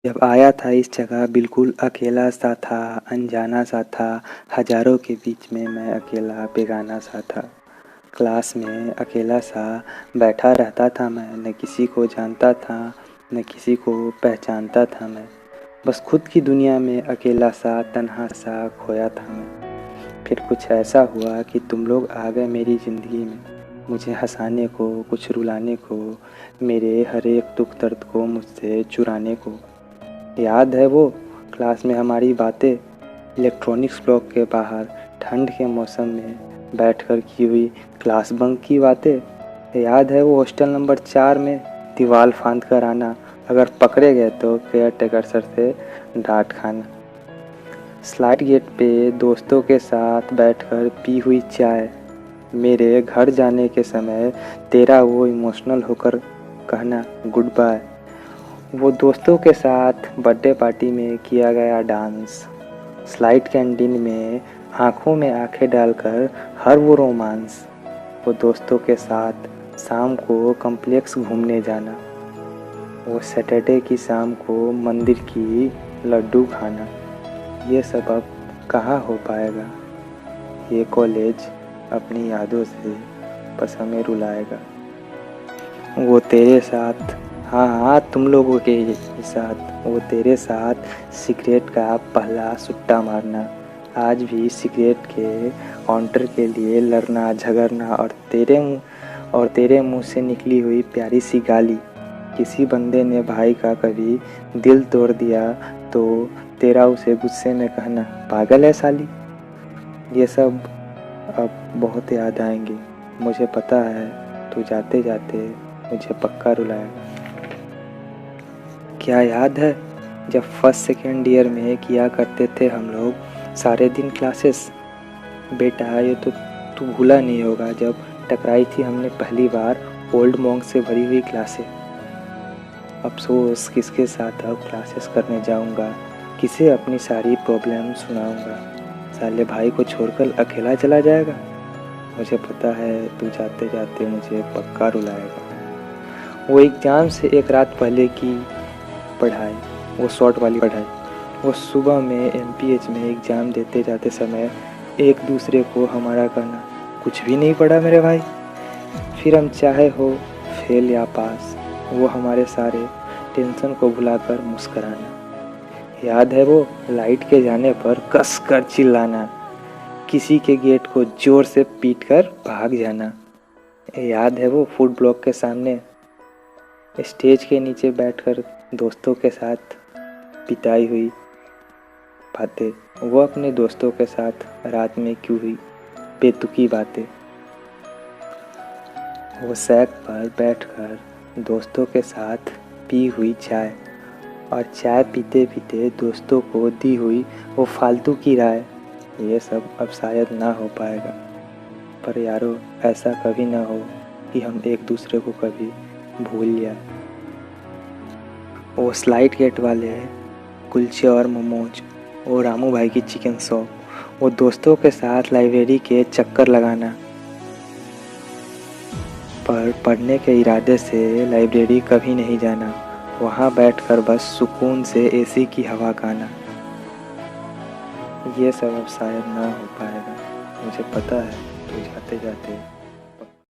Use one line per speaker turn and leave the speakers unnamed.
जब आया था इस जगह बिल्कुल अकेला सा था, अनजाना सा था, हज़ारों के बीच में मैं अकेला बेगाना सा था। क्लास में अकेला सा बैठा रहता था मैं, न किसी को जानता था, न किसी को पहचानता था मैं। बस खुद की दुनिया में अकेला सा, तन्हा सा खोया था मैं। फिर कुछ ऐसा हुआ कि तुम लोग आ गए मेरी ज़िंदगी में, मुझे हँसाने को, कुछ रुलाने को, मेरे हर एक दुख दर्द को मुझसे चुराने को। याद है वो क्लास में हमारी बातें, इलेक्ट्रॉनिक्स ब्लॉक के बाहर ठंड के मौसम में बैठकर की हुई क्लास बंक की बातें। याद है वो हॉस्टल नंबर 4 में दीवार फांद कर आना, अगर पकड़े गए तो केयर टेकर सर से डांट खाना। स्लाइड गेट पे दोस्तों के साथ बैठकर पी हुई चाय, मेरे घर जाने के समय तेरा वो इमोशनल होकर कहना गुड बाय। वो दोस्तों के साथ बर्थडे पार्टी में किया गया डांस, स्लाइड कैंटीन में आंखों में आंखें डालकर हर वो रोमांस। वो दोस्तों के साथ शाम को कॉम्प्लेक्स घूमने जाना, वो सैटरडे की शाम को मंदिर की लड्डू खाना। ये सब अब कहाँ हो पाएगा। ये कॉलेज अपनी यादों से बस हमें रुलाएगा। वो तेरे साथ, हाँ हाँ तुम लोगों के साथ, वो तेरे साथ सिगरेट का पहला सुट्टा मारना, आज भी सिगरेट के काउंटर के लिए लड़ना झगड़ना, और तेरे मुंह से निकली हुई प्यारी सी गाली। किसी बंदे ने भाई का कभी दिल तोड़ दिया तो तेरा उसे गुस्से में कहना पागल है साली। ये सब अब बहुत याद आएंगे, मुझे पता है तू जाते जाते मुझे पक्का रुलाएगा। क्या याद है जब फर्स्ट सेकेंड ईयर में किया करते थे हम लोग सारे दिन क्लासेस। बेटा ये तो तू भूला नहीं होगा जब टकराई थी हमने पहली बार ओल्ड मॉन्क से भरी हुई क्लासें। अफसोस किसके साथ अब क्लासेस करने जाऊंगा, किसे अपनी सारी प्रॉब्लम सुनाऊंगा। साले भाई को छोड़कर अकेला चला जाएगा। मुझे पता है तू जाते जाते मुझे पक्का रुलाएगा। वो एग्ज़ाम से एक रात पहले की पढ़ाई, वो शॉर्ट वाली पढ़ाई, वो सुबह में एमपीएच में एग्ज़ाम देते जाते समय एक दूसरे को हमारा कहना कुछ भी नहीं पढ़ा मेरे भाई। फिर हम चाहे हो फेल या पास, वो हमारे सारे टेंशन को भुलाकर मुस्कराना। याद है वो लाइट के जाने पर कस कर चिल्लाना, किसी के गेट को ज़ोर से पीट कर भाग जाना। याद है वो फूड ब्लॉक के सामने स्टेज के नीचे बैठकर दोस्तों के साथ बिताई हुई बातें, वो अपने दोस्तों के साथ रात में की हुई बेतुकी बातें। वो सैक पर बैठकर दोस्तों के साथ पी हुई चाय, और चाय पीते पीते दोस्तों को दी हुई वो फालतू की राय। ये सब अब शायद ना हो पाएगा, पर यारो ऐसा कभी ना हो कि हम एक दूसरे को कभी भूल जाए। वो स्लाइड गेट वाले कुलचे और मोमोज, वो रामू भाई की चिकन शॉप, वो दोस्तों के साथ लाइब्रेरी के चक्कर लगाना, पर पढ़ने के इरादे से लाइब्रेरी कभी नहीं जाना, वहाँ बैठकर बस सुकून से एसी की हवा खाना। ये सब अब शायद ना हो पाएगा, मुझे पता है तू जाते जाते